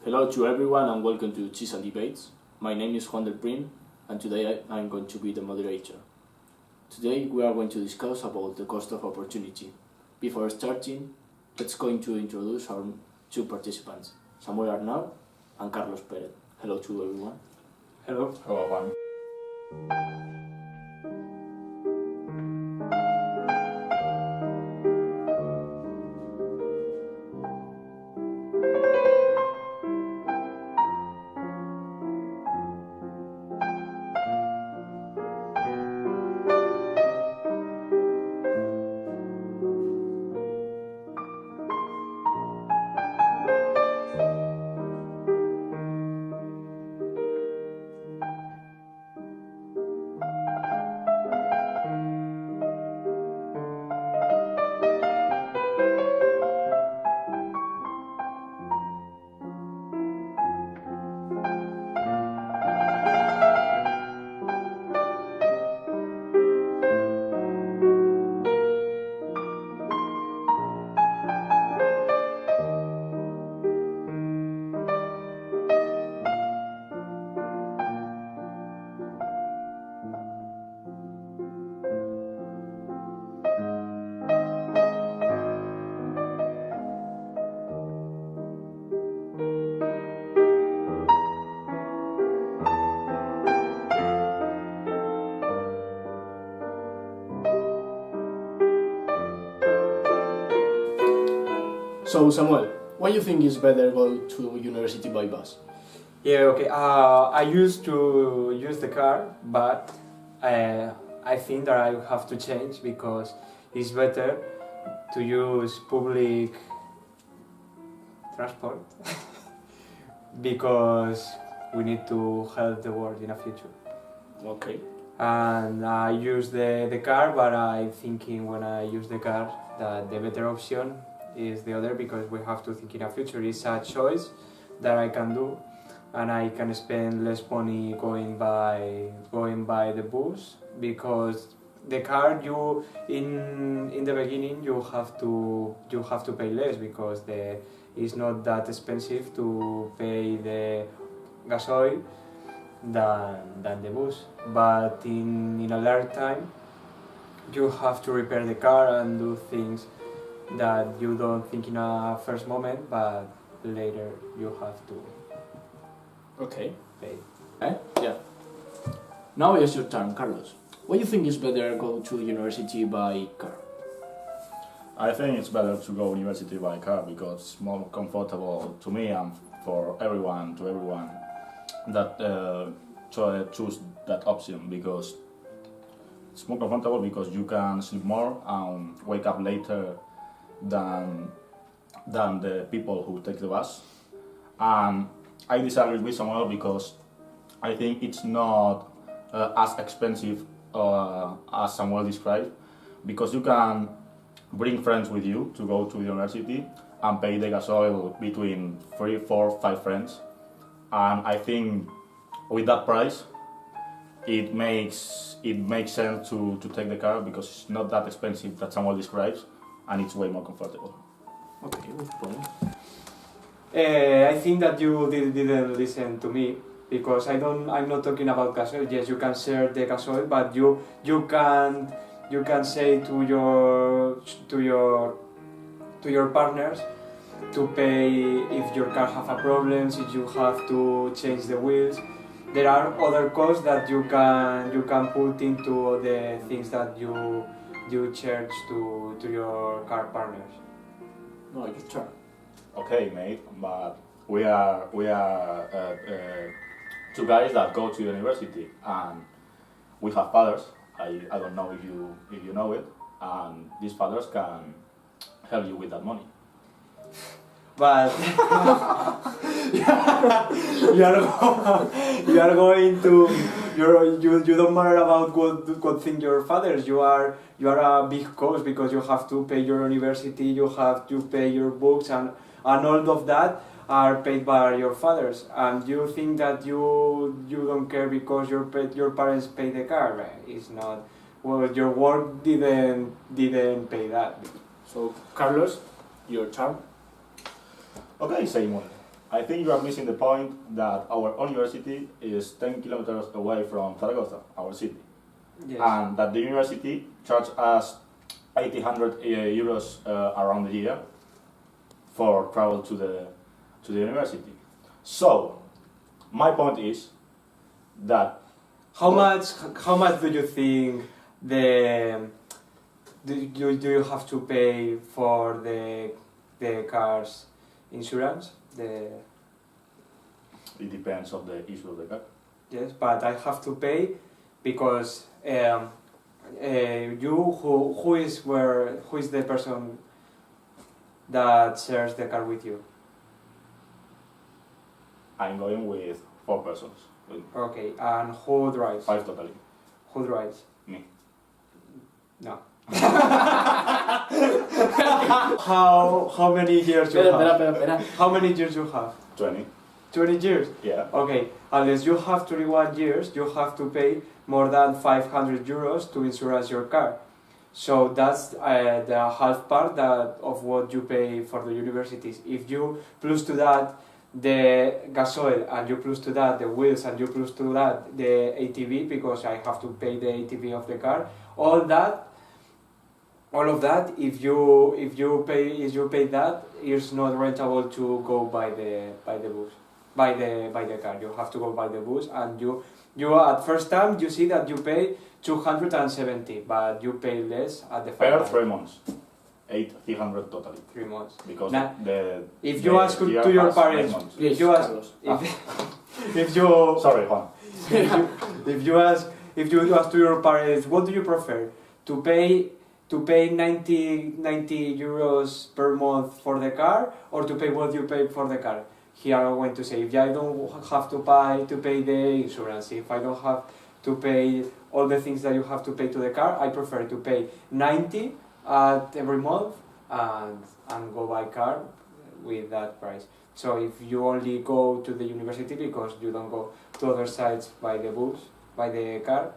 Hello to everyone and welcome to Chess and Debates. My name is Juan del Prim and today I'm going to be the moderator. Today we are going to discuss about the cost of opportunity. Before starting, let's going to introduce our two participants, Samuel Arnau and Carlos Pérez. Hello to everyone. Hello. Hello, Juan. So Samuel, why do you think it's better go to university by bus? Yeah, okay. I used to use the car, but I think that I have to change because it's better to use public transport because we need to help the world in the future. Okay. And I use the car, but I'm thinking when I use the car that the better option is the other because we have to think in the future. It's a choice that I can do, and I can spend less money going by the bus because the car you in the beginning you have to pay less because it's not that expensive to pay the gasoil than the bus, but in a later time you have to repair the car and do things that you don't think in a first moment, but later you have to Okay. pay. Yeah. Now it's your turn, Carlos. Why do you think it's better go to university by car? I think it's better to go university by car because it's more comfortable to me and for everyone that choose that option because it's more comfortable because you can sleep more and wake up later than the people who take the bus. And I disagree with Samuel because I think it's not as expensive as Samuel described because you can bring friends with you to go to the university and pay the gasoil between 3, 4, 5 friends, and I think with that price it makes sense to take the car because it's not that expensive that Samuel describes and it's way more comfortable. Okay, good point. I think that you didn't listen to me because I'm not talking about gasoil. Yes, you can share the gasoil, but you can say to your partners to pay if your car have a problem, if you have to change the wheels. There are other costs that you can put into the things that you charge to your car partners. No, your turn. Okay, mate, but we are two guys that go to university and we have fathers. I don't know if you know it, and these fathers can help you with that money. But you don't matter about what think your fathers. You are a big cost because you have to pay your university, you have to pay your books, and all of that are paid by your fathers. And you think that you don't care because your parents pay the car, right? It's not. Well, your work didn't pay that. So, Carlos, your turn. Okay, Simon. I think you are missing the point that our university is 10 kilometers away from Zaragoza, our city, Yes. and that the university charges us 800 euros around the year for travel to the university. So, my point is that How much do you think do you have to pay for the car's insurance? it depends on the issue of the car. Yes, but I have to pay because who is the person that shares the car with you? I'm going with 4 persons, with Okay, and who drives? 5 totally. Who drives? Me. No. How many years you have? Espera. How many years you have? 20. 20 years? Yeah. Okay, unless you have 21 years, you have to pay more than 500 euros to insurance your car. So that's the half part of what you pay for the universities. If you plus to that the gasoil, and you plus to that the wheels, and you plus to that the ATV, because I have to pay the ATV of the car, all of that, if you pay that, it's not rentable to go by the car. You have to go by the bus, and you at first time you see that you pay 270, but you pay less at the Per final 3 months. 800 totally. 3 months. Because Now, the If you ask year to your has parents, 9 months. if you ask, Carlos. if you Sorry, Juan. if you ask to your parents, what do you prefer, to pay 90 euros per month for the car, or to pay what you pay for the car? Here I'm going to say, if I don't have to pay the insurance, if I don't have to pay all the things that you have to pay to the car, I prefer to pay 90 at every month and go by car with that price. So if you only go to the university because you don't go to other sites by the car,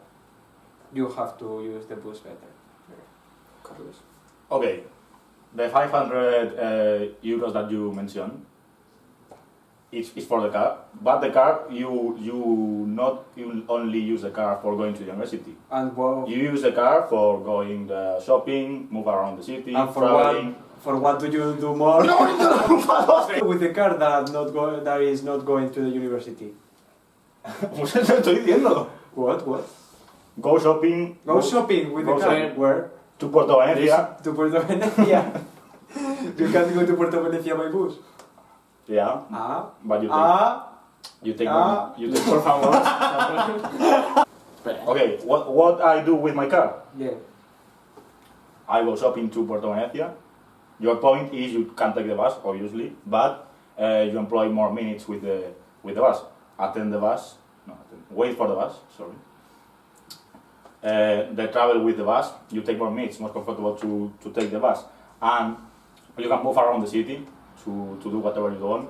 you have to use the bus better. Carlos. Okay, the 500 euros that you mentioned, it's for the car, but the car you only use the car for going to the university. And well, You use the car for going shopping, move around the city, and traveling. for what do you do more with the car that is not going to the university? Pues eso estoy diciendo. What? Go shopping. Go shopping with the go car. shopping. Where? To Puerto Venecia. To Puerto Venecia. You can't go to Puerto Venecia by bus. Yeah, but you take Por favor. Espera. Okay, what I do with my car? Yeah. I go shopping to Puerto Venecia. Your point is you can take the bus, obviously, but you employ more minutes with the bus. Wait for the bus, sorry. The travel with the bus, you take more minutes, more comfortable to take the bus. And you can move around the city to do whatever you want.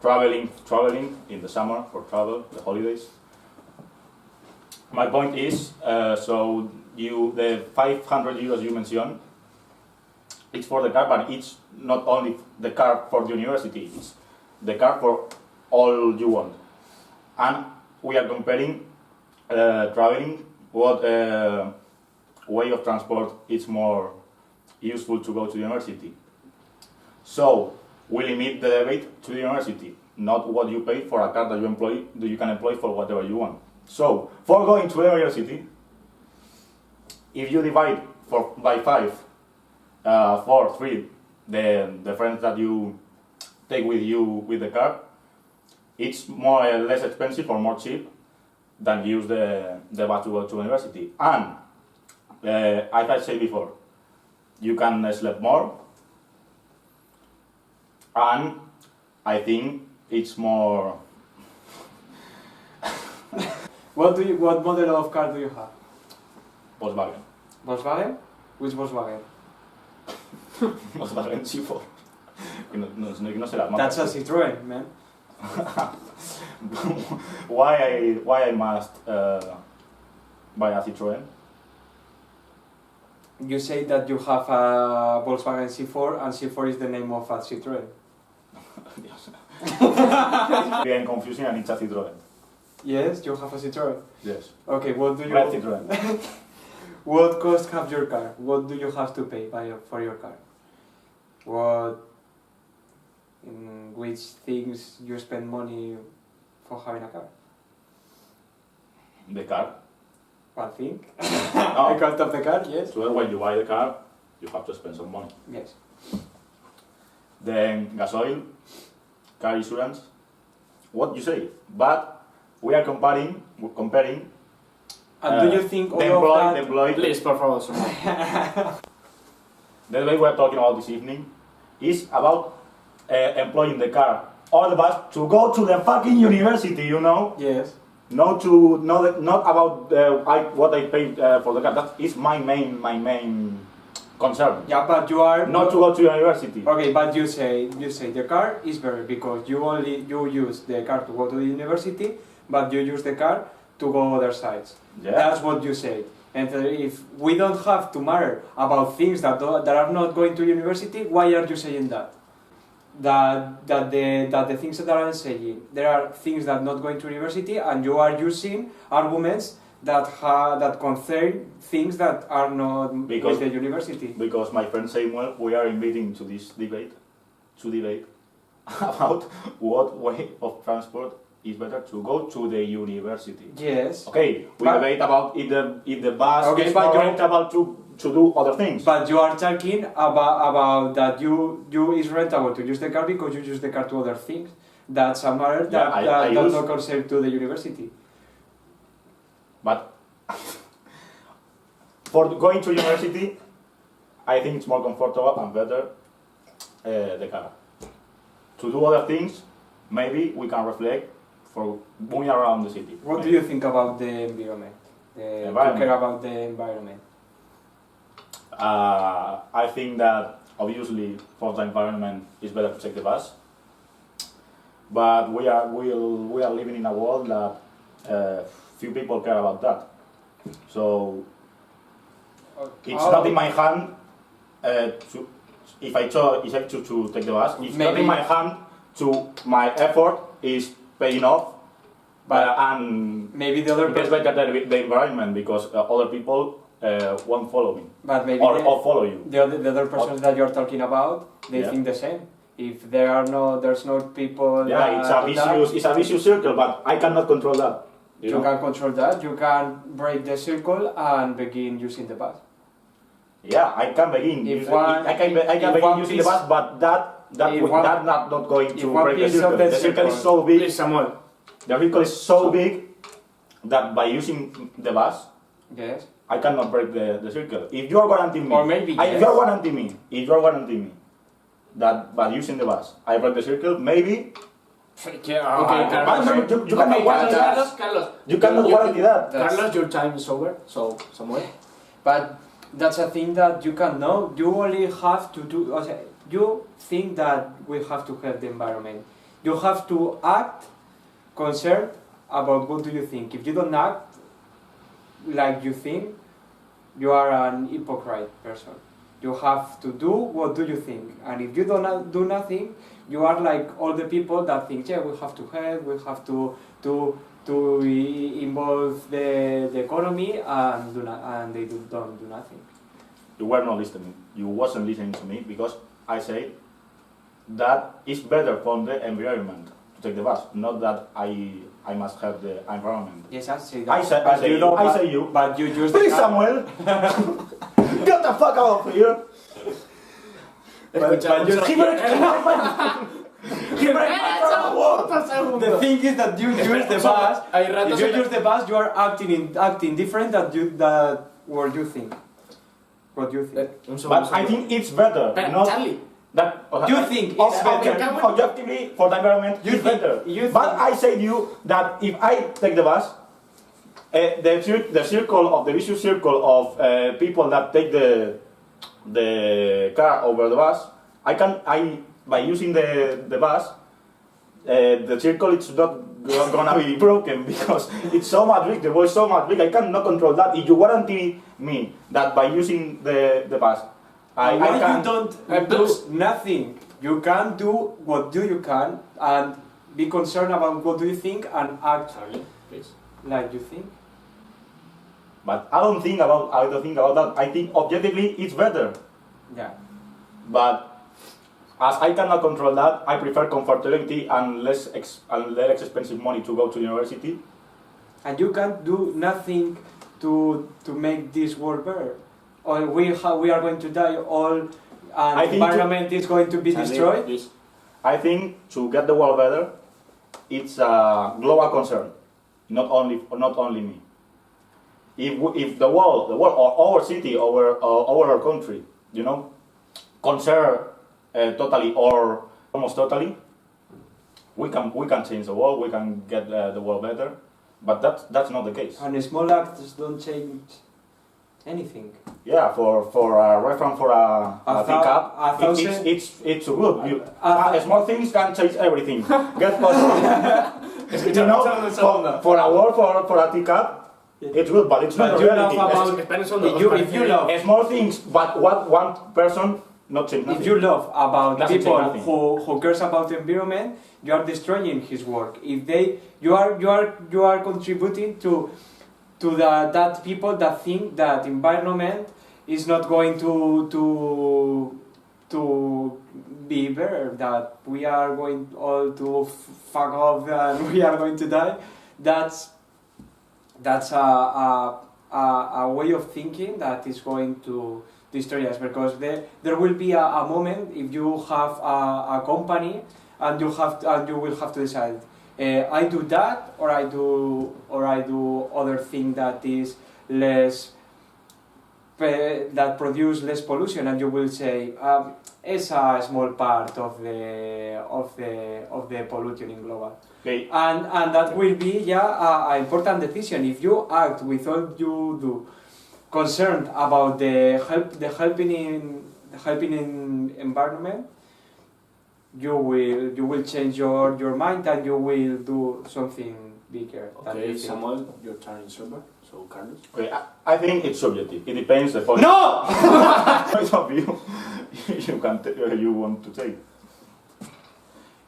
Traveling in the summer for travel, the holidays. My point is, so the 500 euros you mentioned, it's for the car, but it's not only the car for the university, it's the car for all you want. And we are comparing traveling, what way of transport is more useful to go to the university. So we limit the debate to the university, not what you pay for a car that you can employ for whatever you want. So for going to the university, if you divide by 5, 4, 3, the friends that you take with you with the car, it's more or less expensive or more cheap than use the bus to go to university. And as I said before, you can sleep more, and I think it's more. What model of car do you have? Volkswagen. Volkswagen? Which Volkswagen? Volkswagen C4. No sé las marcas. That's a Citroën, man. Why I must buy a Citroën? You say that you have a Volkswagen C4, and C4 is the name of a Citroën. Dios. Again, confusing and it's a Citroën. Yes, you have a Citroen. Yes. Okay, what do you? Red Citroën. What cost have your car? What do you have to pay for your car? In which things you spend money for having a car? The car. One thing. No. The cost of the car, yes. So when you buy the car, you have to spend some money. Yes. Then gasoil, car insurance. What you say? But we are comparing. And do you think all the of that? employee. Please, por favor, someone. The way we are talking about this evening is about employing the car or the bus to go to the fucking university. You know. Yes. Not about what I paid for the car. That is my main concern. Yeah, but you are Not to go to university. Okay, but you say the car is better because you use the car to go to the university, but you use the car to go other sides. Yeah. That's what you say. And if we don't have to matter about things that are not going to university, why are you saying that? That the things that I'm saying, there are things that not going to university, and you are using arguments that concern things that are not with the university. Because my friend Samuel, we are inviting to this debate, about what way of transport is better to go to the university. Yes. Okay, we debate about if the bus is but more rentable to do other things. But you are talking about that you is rentable to use the car because you use the car to other things. That's a matter that does not concern to the university. But for going to university, I think it's more comfortable and better the car. To do other things, maybe we can reflect for moving around the city. What do you think about the environment? You care about the environment? I think that obviously for the environment it's better to take the bus. But we are living in a world that few people care about that. So it's not in my hand if I choose to take the bus. It's not in my hand to my effort is paying off. And maybe the other it's better the environment because other people won't follow me. But maybe or follow you. The other persons that you're talking about, they think the same. If there's no people. Yeah, it's a vicious circle, but I cannot control that. You can control that. You can break the circle and begin using the bus. Yeah, I can begin. I can begin using the bus, but that's not going to break the circle. The circle is so big. Please, someone. The circle is so big that by using the bus, yes, I cannot break the circle. If you are guaranteeing me, or maybe if you are guaranteeing me that by using the bus I break the circle, maybe. Yeah, you cannot guarantee that. Carlos, you cannot guarantee that. Carlos, your time is over. So Samuel. But that's a thing that you can know. You only have to do. You think that we have to help the environment. You have to act concerned about what do you think. If you don't act like you think, you are an hypocrite person. You have to do what do you think. And if you don't do nothing, you are like all the people that think, yeah, we have to help, we have to involve the economy and they don't do nothing. You were not listening. You wasn't listening to me because I say that it's better for the environment to take the bus, not that I must help the environment. Yes, I say that. I say you. But you use Please, the car. Samuel, get the fuck out of here. The thing is that you use the bus. If you use the bus, you are acting different that what you think. What do you think? But I think it's better. Charlie. That you think it's better. Objectively for the environment, it's better. But I say to you that if I take the bus, the circle of the vicious circle of people that take the car over the bus, by using the bus, the circle is not gonna be broken because it's so much big. The voice so much big. I cannot control that. If you guarantee me that by using the bus, I can you don't do nothing. You can do what do you can and be concerned about what do you think and act Charlie, please. like you think. But I don't think about that. I think objectively it's better. Yeah. But as I cannot control that, I prefer comfortability and less expensive money to go to university. And you can't do nothing to make this world better. Or we are going to die all, and I the think environment is going to be Charlie, destroyed. please. I think to get the world better, it's a global concern, not only me. If the world, or our city, our country, concern totally or almost totally, we can change the world. We can get the world better, but that's not the case. And small acts don't change anything. Yeah, for a reference for a teacup, thousand- it's good. Small things can change everything. Get positive. For a word for a teacup, it's good, but it's not But a you love reality. about if you love Small things, but what one person not change nothing. if you love about Doesn't people change nothing. who cares about the environment, you are destroying his work. If you are contributing to that people that think that environment is not going to be better, that we are going all to fuck off and we are going to die. That's a way of thinking that is going to destroy us, because there will be a moment if you have a company and you will have to decide, I do that or I do other thing that is less that produce less pollution, and you will say it's a small part of the pollution in global. Okay. And that will be an important decision. If you act with all you do concerned about the helping in environment, you will change your mind and you will do something bigger. than you Okay, think. Samuel, your turn is over. So, Carlos. Okay, I think it's subjective. It depends the point. No! Point of view you want to take.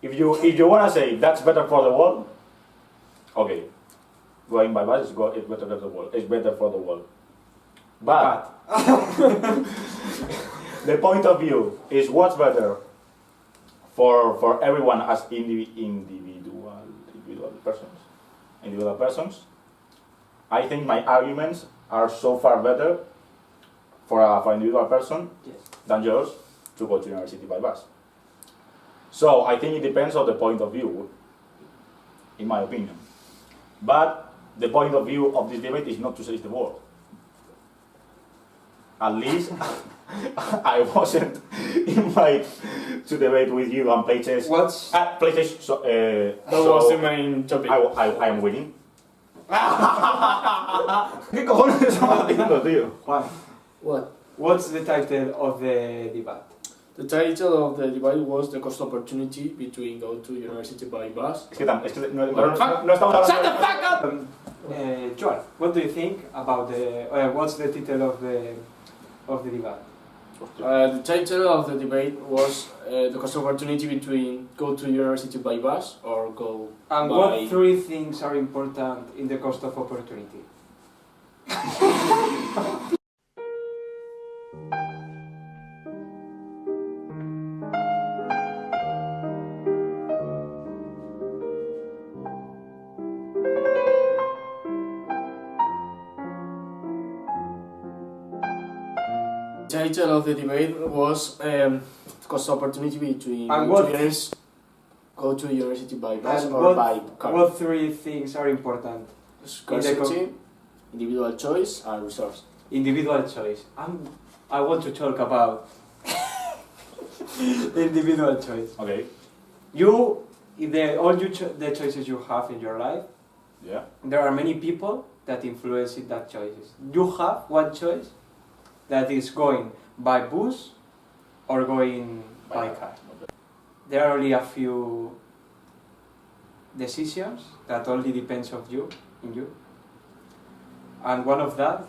If you want to say that's better for the world, okay, going by bus is better for the world. It's better for the world. But the point of view is what's better for everyone as individual persons. I think my arguments are so far better for an individual person Yes. than yours to go to university by bus. So I think it depends on the point of view, in my opinion. But the point of view of this debate is not to save the world. At least I wasn't invited to debate with you and play chess. What's Play chess. That was the main topic. I am winning. ¿Qué cojones estamos haciendo, tío? Juan? What? What's the title of the debate? The title of the debate was the cost opportunity between go to university by bus. Es que no estamos hablando. Shut the fuck up! Joan, what do you think about what's the title of the debate? The title of the debate was the cost opportunity between go to university by bus or go And by... what three things are important in the cost of opportunity? The title of the debate was cost opportunity between And go to university by bus And or by car. what three things are important? Scarcity, individual choice, and resource. Individual choice. I want to talk about individual choice. Okay. The choices you have in your life, Yeah. there are many people that influence in that choices. You have one choice that is going by bus or going by car. Okay. There are only a few decisions that only depends on you, and one of that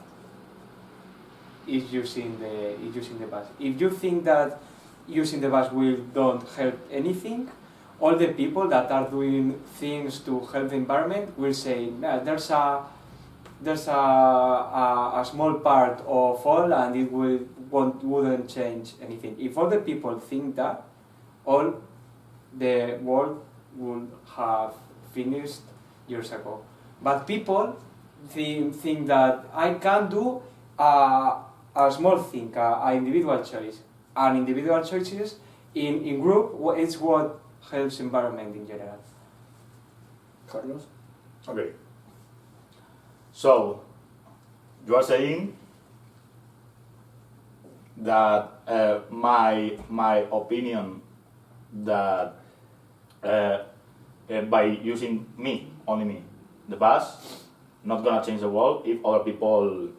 is using the bus. If you think that using the bus will don't help anything, all the people that are doing things to help the environment will say, nah, there's a small part of all, and it wouldn't change anything. If all the people think that, all the world would have finished years ago. But people think that I can do a small thing, an individual choice. And individual choices in group is what helps environment in general. Carlos? Okay. So, you are saying that my opinion that by using only me, the bus, not gonna change the world if other people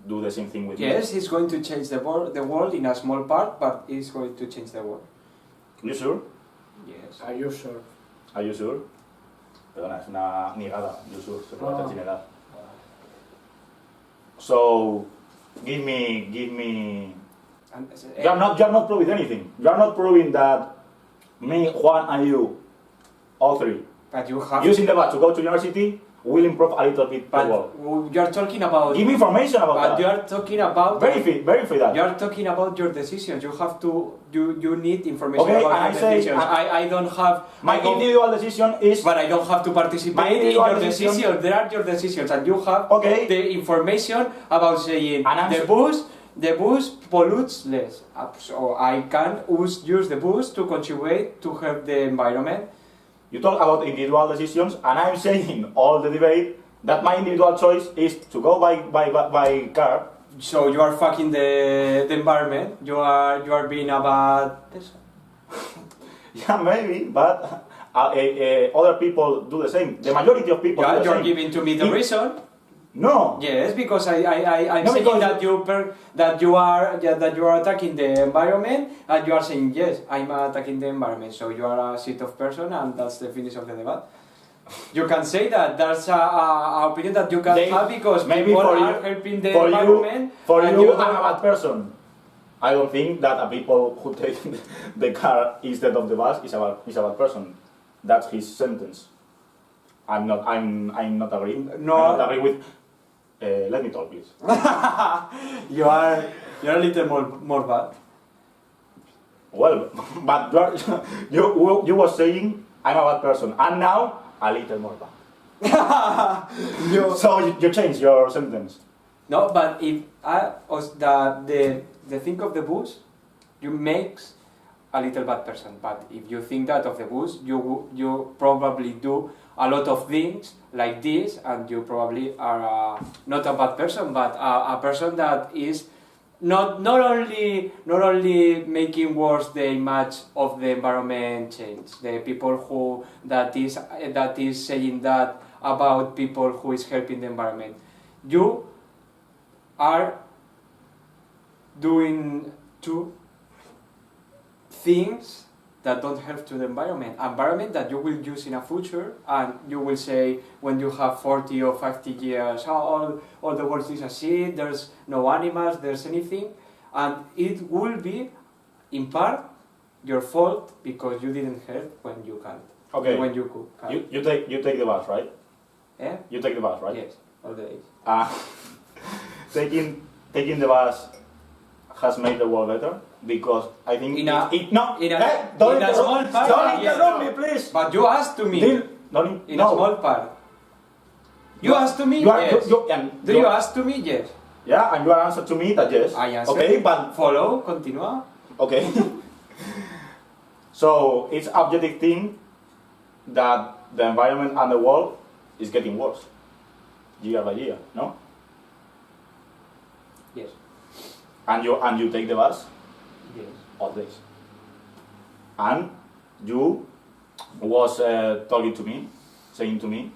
do the same thing with me. Yes, it's going to change the world in a small part, but it's going to change the world. You sure? Yes. Are you sure? Are you sure? Perdona, es una negada. You sure? Se puede hacer sin edad. So, give me. You are not proving anything. You are not proving that me, Juan, and you, all three, But you have. using the bus to go to university will improve a little bit the But world. you are talking about. Give me information about But that. you are talking about. Verify that. You are talking about your decisions. You have to. You need information Okay, about and your decisions. I don't have. My individual decision is. But I don't have to My participate in individual your decision- decisions. There are your decisions, and you have Okay. the information about saying And I'm the bus pollutes less. So I can use the bus to contribute to help the environment. You talk about individual decisions, and I'm saying all the debate that my individual choice is to go by car. So you are fucking the environment. You are being a bad person. Yeah, maybe, but other people do the same. The majority of people do Yeah, the you're same. giving to me the If- reason. No. Yes, because I'm No, saying because- that you are attacking the environment, and you are saying yes, I'm attacking the environment. So you are a shit of person, and that's the finish of the debate. You can say that there's a opinion that you can have because maybe people for are you- helping the for environment. For and you, don't- I'm a bad person. I don't think that a people who take the car instead of the bus is a bad person. That's his sentence. I'm not agreeing. No. I'm not agree with. Let me talk, please. you're a little more bad. Well, but you were saying I'm a bad person, and now a little more bad. So you change your sentence. No, but if the think of the bus, you makes a little bad person. But if you think that of the bus, you probably do a lot of things like this, and you probably are not a bad person, but a person that is not only making worse the image of the environment change. The people who that is saying that about people who is helping the environment. You are doing two things that don't help to the environment that you will use in a future, and you will say when you have 40 or 50 years, oh, all the world is a shit, there's no animals, there's anything, and it will be in part your fault because you didn't help when you can't. Okay. When you could. You take the bus, right? Yeah? You take the bus, right? Yes, all the days. Taking the bus has made the world better because I think In don't a interrupt, small part, don't yes. interrupt me, please. But you asked to me in a small part. You asked to me, yes. Do you ask to me? Yes. Yeah, and you answer to me that yes. I answer. Okay, but Follow, continua. okay. So it's objective thing that the environment and the world is getting worse year by year, no? Yes. And you take the bus Yes. all days. And you was talking to me, saying to me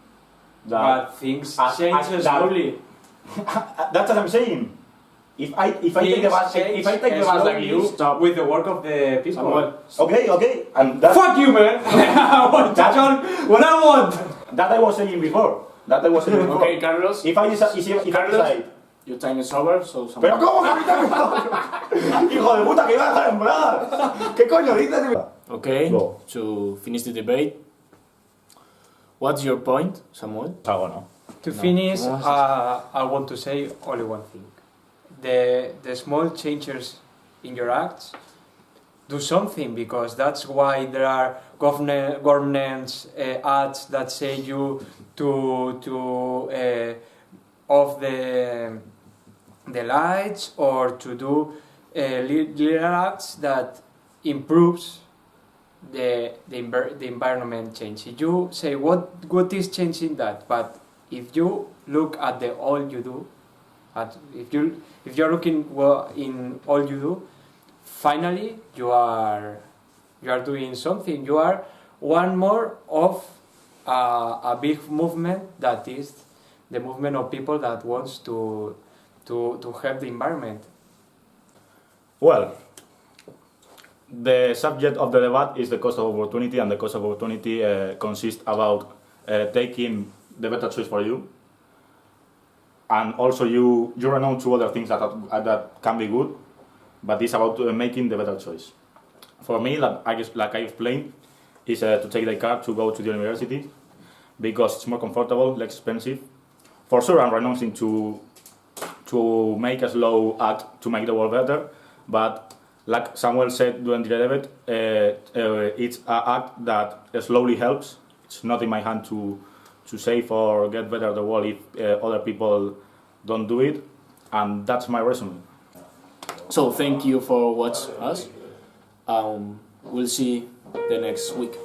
that But things change that- slowly. that's what I'm saying. If I take the bus, if I take the bus like you, Stop. with the work of the people. Samuel. okay, and that Fuck you, man! I want to talk what I want! that I was saying before. That I was saying before. Okay, Carlos. If I decide, Your time is over, so... ¿Pero cómo que ahorita me ¡Hijo de puta, que iba a dejar en plan! ¿Qué coño dices? Okay, Go. to finish the debate, what's your point, Samuel? Algo no. To No. finish, No. I want to say only one thing. The small changes in your acts do something, because that's why there are governments acts that say you to off the lights, or to do little acts that improves the environment change. If you say what is changing that, but if you look at the all you do, if you're looking in all you do, finally you are doing something. You are one more of a big movement, that is the movement of people that wants to help the environment. Well, the subject of the debate is the cost of opportunity, and the cost of opportunity consists about taking the better choice for you, and also you run on to other things that can be good, but it's about making the better choice. For me, like I explained, is to take the car to go to the university, because it's more comfortable, less expensive. For sure, I'm renouncing to make a slow act to make the world better, but like Samuel said during the debate, it's an act that slowly helps. It's not in my hand to save or get better the world if other people don't do it, and that's my reason. So thank you for watching us. We'll see the next week.